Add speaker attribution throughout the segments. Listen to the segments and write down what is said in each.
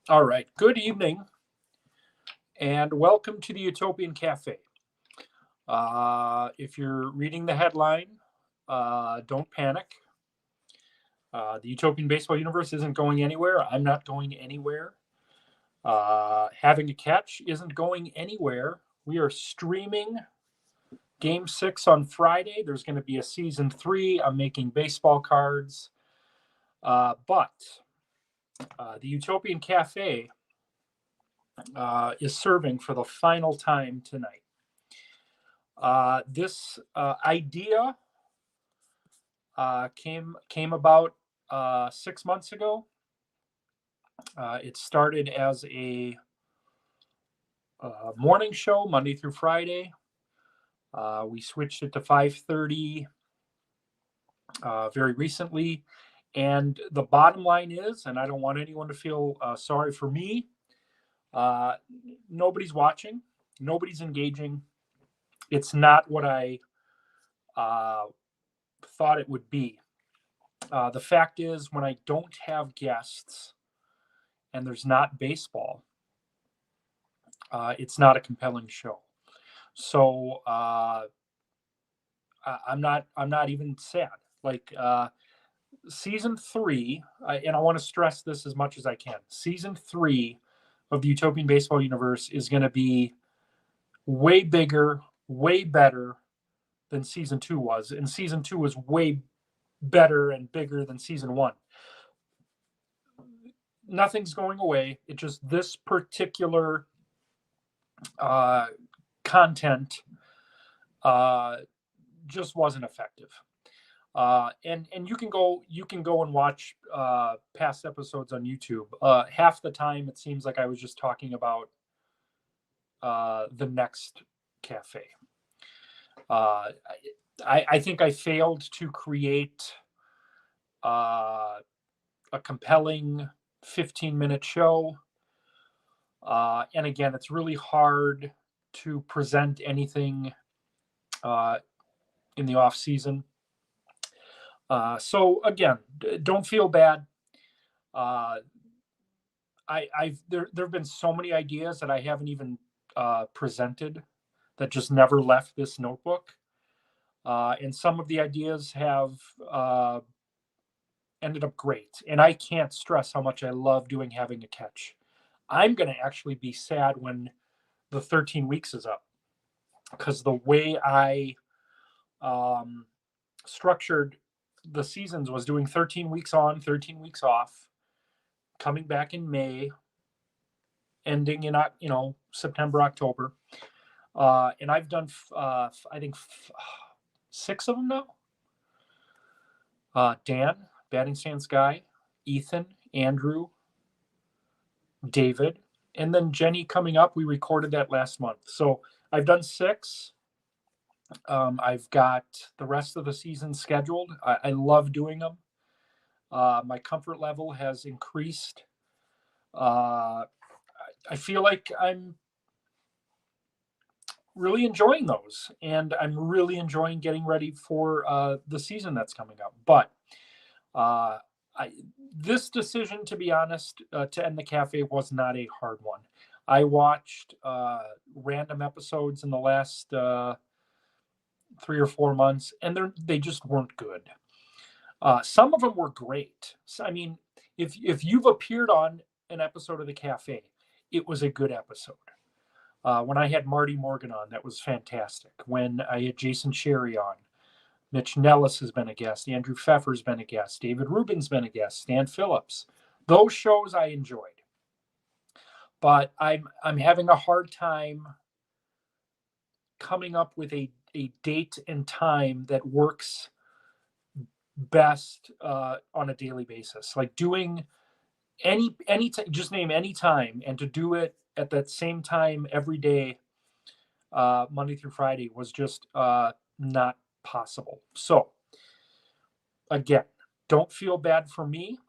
Speaker 1: All right. Good evening and welcome to the Utopian Cafe. If you're reading the headline, don't panic. The Utopian baseball universe isn't going anywhere. I'm not going anywhere. Having a catch isn't going anywhere. We are streaming Game 6 on Friday. There's going to be a season 3. I'm making baseball cards. But the Utopian Cafe is serving for the final time tonight. This idea came about 6 months ago. It started as a morning show, Monday through Friday. We switched it to 5:30 very recently, and the bottom line is, and I don't want anyone to feel sorry for me. Nobody's watching, nobody's engaging. It's not what I thought it would be. The fact is, when I don't have guests and there's not baseball, it's not a compelling show. So I'm not even sad. Like season 3, and I want to stress this as much as I can. Season 3 of the Utopian Baseball Universe is going to be way bigger, way better than season 2 was, and season 2 was way better and bigger than season 1. Nothing's going away. It just this particular content just wasn't effective. And you can go and watch past episodes on YouTube. Half the time it seems like I was just talking about the next cafe. I think I failed to create a compelling 15-minute show. And again, it's really hard to present anything in the off season. So again, don't feel bad. There have been so many ideas that I haven't even presented that just never left this notebook. And some of the ideas have ended up great. And I can't stress how much I love doing having a catch. I'm going to actually be sad when the 13 weeks is up, because the way I structured the seasons was doing 13 weeks on, 13 weeks off, coming back in May, ending in September, October, and I've done I think 6 of them now. Dan, batting stance guy, Ethan, Andrew, David, and then Jenny coming up. We recorded that last month, so I've done 6. I've got the rest of the season scheduled. I love doing them. My comfort level has increased. I feel like I'm really enjoying those, and I'm really enjoying getting ready for the season that's coming up. But this decision, to be honest, to end the cafe was not a hard one. I watched random episodes in the last 3 or 4 months, and they just weren't good. Some of them were great. So, I mean, if you've appeared on an episode of the cafe, it was a good episode. When I had Marty Morgan on, that was fantastic. When I had Jason Sherry on, Mitch Nellis has been a guest, Andrew Pfeffer's been a guest, David Rubin's been a guest, Stan Phillips. Those shows I enjoyed. But I'm having a hard time coming up with a date and time that works best on a daily basis. Like doing any just name any time, and to do it at that same time every day, Monday through Friday, was just not possible. So again, don't feel bad for me.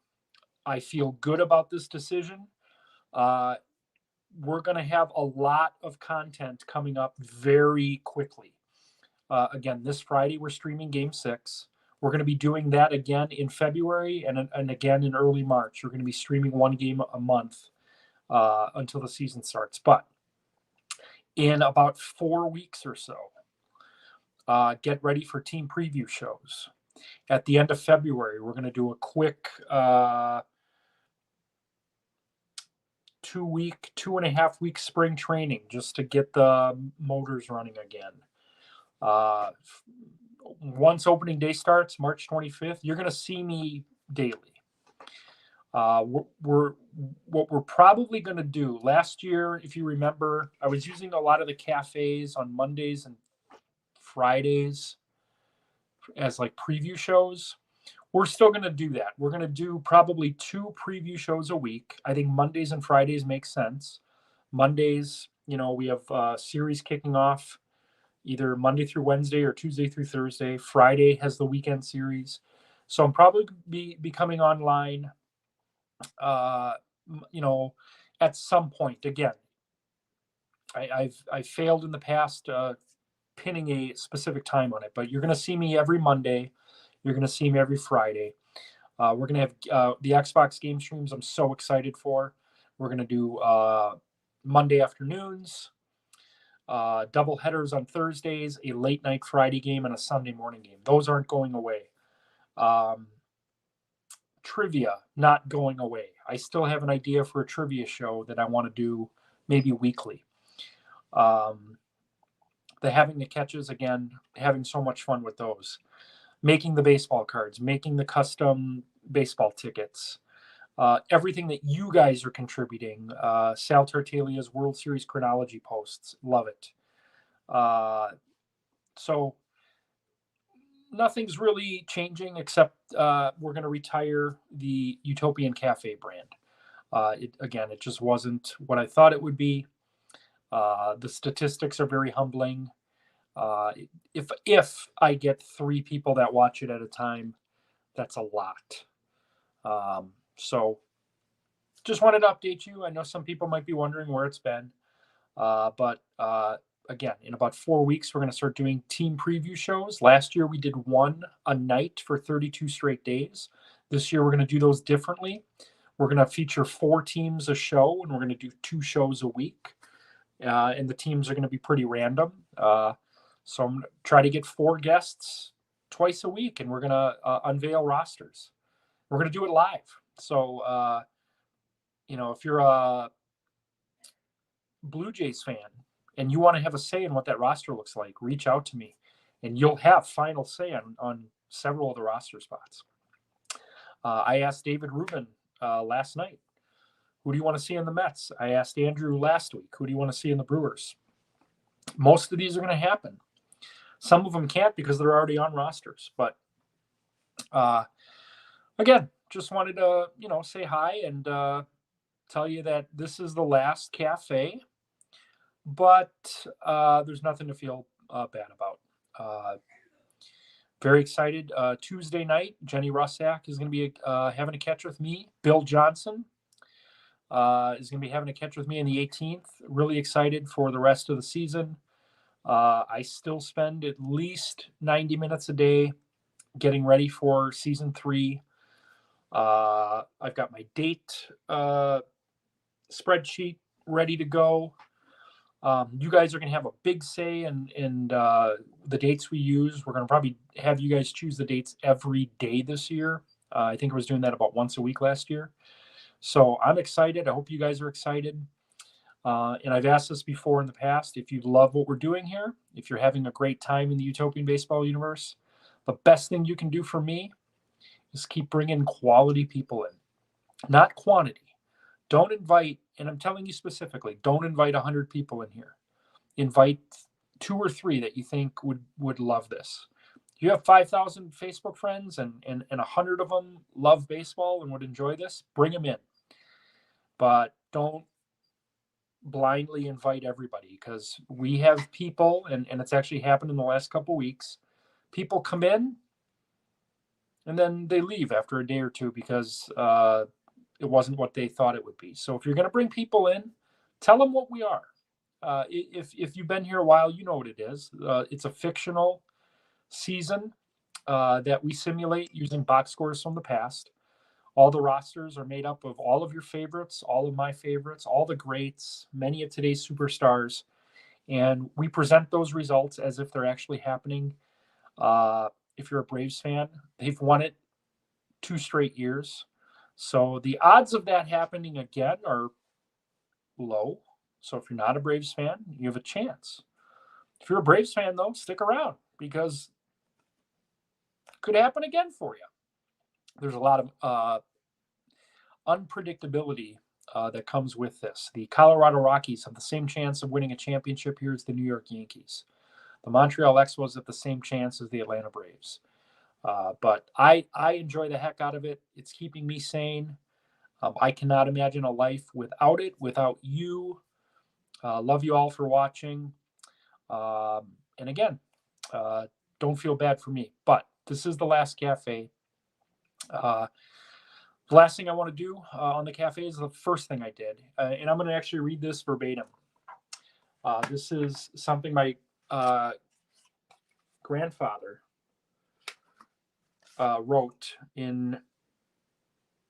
Speaker 1: I feel good about this decision. We're going to have a lot of content coming up very quickly. Again, this Friday, we're streaming Game 6. We're going to be doing that again in February and again in early March. We're going to be streaming one game a month. until the season starts. But in about 4 weeks or so, get ready for team preview shows. At the end of February, we're going to do a quick 2.5 week spring training just to get the motors running again. Once opening day starts, March 25th, you're going to see me daily. What we're probably going to do, last year, if you remember, I was using a lot of the cafes on Mondays and Fridays as like preview shows. We're still going to do that. We're going to do probably 2 preview shows a week. I think Mondays and Fridays make sense. Mondays, we have series kicking off either Monday through Wednesday or Tuesday through Thursday. Friday has the weekend series. So I'm probably be coming online, at some point. Again, I've failed in the past pinning a specific time on it, but you're going to see me every Monday. You're going to see me every Friday. We're going to have the Xbox game streams I'm so excited for. We're going to do Monday afternoons, double headers on Thursdays, a late night Friday game, and a Sunday morning game. Those aren't going away. Trivia, not going away. I still have an idea for a trivia show that I want to do maybe weekly. The having the catches, again, having so much fun with those. Making the baseball cards, making the custom baseball tickets, everything that you guys are contributing. Sal Tartaglia's World Series chronology posts, love it. So nothing's really changing except we're going to retire the Utopian Cafe brand. It just wasn't what I thought it would be. The statistics are very humbling. If I get 3 people that watch it at a time, that's a lot. So just wanted to update you. I know some people might be wondering where it's been. But again, in about 4 weeks, we're going to start doing team preview shows. Last year, we did 1 a night for 32 straight days. This year, we're going to do those differently. We're going to feature 4 teams a show, and we're going to do 2 shows a week. And the teams are going to be pretty random. So I'm going to try to get 4 guests twice a week, and we're going to unveil rosters. We're going to do it live. So, if you're a Blue Jays fan and you want to have a say in what that roster looks like, reach out to me, and you'll have final say on several of the roster spots. I asked David Rubin last night, who do you want to see in the Mets? I asked Andrew last week, who do you want to see in the Brewers? Most of these are going to happen. Some of them can't because they're already on rosters. But again, just wanted to, say hi and tell you that this is the last cafe, but there's nothing to feel bad about. Very excited. Tuesday night, Jenny Russack is going to be having a catch with me. Bill Johnson is going to be having a catch with me on the 18th. Really excited for the rest of the season. I still spend at least 90 minutes a day getting ready for season 3. I've got my date spreadsheet ready to go. You guys are going to have a big say in the dates we use. We're going to probably have you guys choose the dates every day this year. I think I was doing that about once a week last year. So I'm excited. I hope you guys are excited. And I've asked this before in the past. If you love what we're doing here, if you're having a great time in the Utopian baseball universe, the best thing you can do for me is keep bringing quality people in, not quantity. Don't invite, and I'm telling you specifically, don't invite 100 people in here. Invite 2 or 3 that you think would love this. You have 5,000 Facebook friends and 100 of them love baseball and would enjoy this, bring them in. But don't blindly invite everybody, because we have people, and it's actually happened in the last couple weeks. People come in and then they leave after a day or 2 because it wasn't what they thought it would be. So if you're going to bring people in, tell them what we are. If you've been here a while, you know what it is. It's a fictional season that we simulate using box scores from the past. All the rosters are made up of all of your favorites, all of my favorites, all the greats, many of today's superstars. And we present those results as if they're actually happening. If you're a Braves fan, they've won it 2 straight years. So the odds of that happening again are low. So if you're not a Braves fan, you have a chance. If you're a Braves fan, though, stick around because it could happen again for you. There's a lot of unpredictability that comes with this. The Colorado Rockies have the same chance of winning a championship here as the New York Yankees. The Montreal Expos have the same chance as the Atlanta Braves. But I enjoy the heck out of it. It's keeping me sane. I cannot imagine a life without it, without you. Love you all for watching. And again, don't feel bad for me. But this is the last cafe. The last thing I want to do on the cafe is the first thing I did. And I'm going to actually read this verbatim. This is something my grandfather wrote in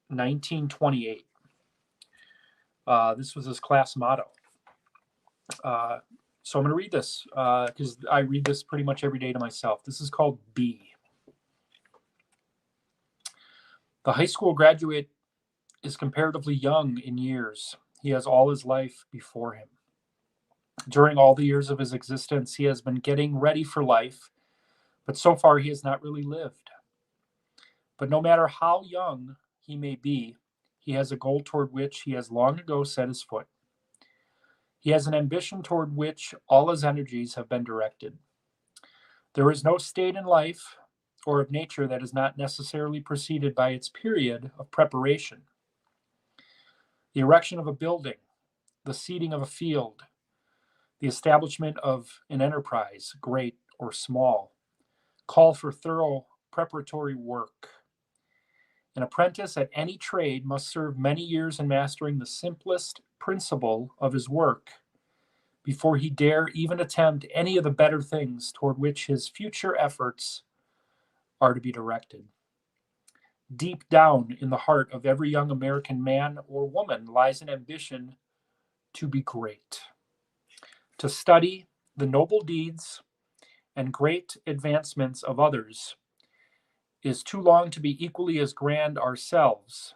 Speaker 1: 1928. This was his class motto. So I'm going to read this because I read this pretty much every day to myself. This is called B. The high school graduate is comparatively young in years. He has all his life before him. During all the years of his existence, he has been getting ready for life, but so far he has not really lived. But no matter how young he may be, he has a goal toward which he has long ago set his foot. He has an ambition toward which all his energies have been directed. There is no state in life or of nature that is not necessarily preceded by its period of preparation. The erection of a building, the seeding of a field, the establishment of an enterprise, great or small, call for thorough preparatory work. An apprentice at any trade must serve many years in mastering the simplest principle of his work before he dare even attempt any of the better things toward which his future efforts are to be directed. Deep down in the heart of every young American man or woman lies an ambition to be great, to study the noble deeds and great advancements of others is too long to be equally as grand ourselves,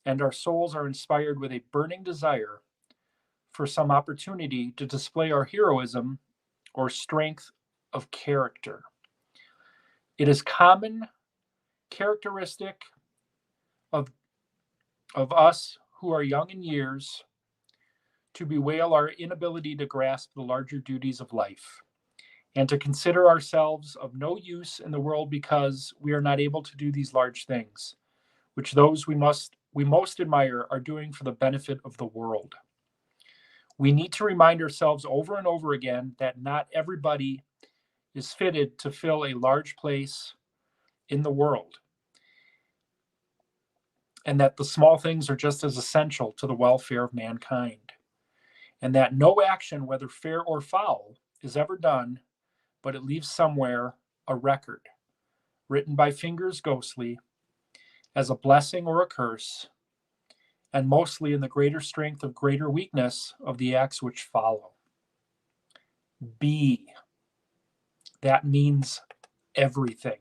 Speaker 1: and our souls are inspired with a burning desire for some opportunity to display our heroism or strength of character. It is common characteristic of us who are young in years to bewail our inability to grasp the larger duties of life and to consider ourselves of no use in the world because we are not able to do these large things, which those we most admire are doing for the benefit of the world. We need to remind ourselves over and over again that not everybody is fitted to fill a large place in the world, and that the small things are just as essential to the welfare of mankind, and that no action, whether fair or foul, is ever done, but it leaves somewhere a record, written by fingers ghostly, as a blessing or a curse, and mostly in the greater strength of greater weakness of the acts which follow. B. That means everything.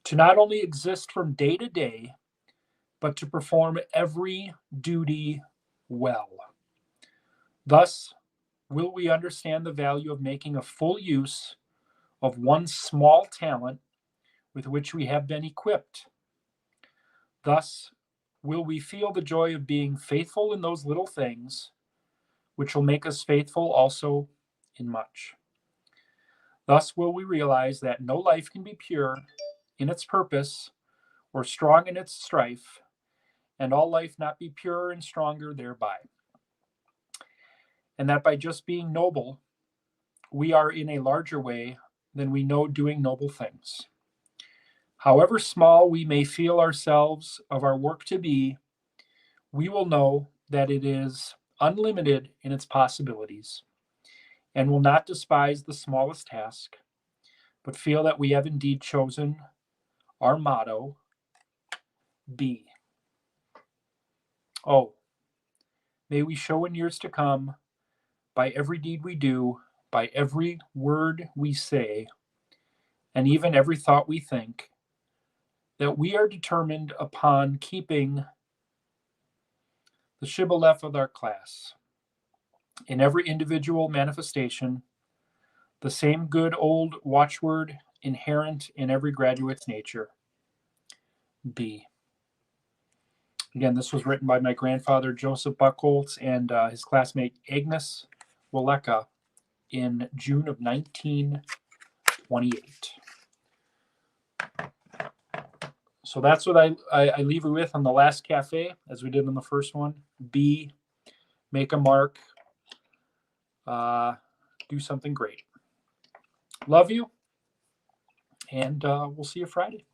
Speaker 1: To not only exist from day to day, but to perform every duty well. Thus, will we understand the value of making a full use of one small talent with which we have been equipped. Thus, will we feel the joy of being faithful in those little things, which will make us faithful also in much. Thus will we realize that no life can be pure in its purpose or strong in its strife, and all life not be purer and stronger thereby. And that by just being noble, we are in a larger way than we know doing noble things. However small we may feel ourselves of our work to be, we will know that it is unlimited in its possibilities, and will not despise the smallest task, but feel that we have indeed chosen our motto, be. Oh, may we show in years to come, by every deed we do, by every word we say, and even every thought we think, that we are determined upon keeping the shibboleth of our class in every individual manifestation, the same good old watchword inherent in every graduate's nature, be. Again, this was written by my grandfather, Joseph Buchholz, and his classmate, Agnes Waleka, in June of 1928. So that's what I leave you with on the last cafe, as we did in the first one. Be, make a mark, do something great. Love you, and we'll see you Friday.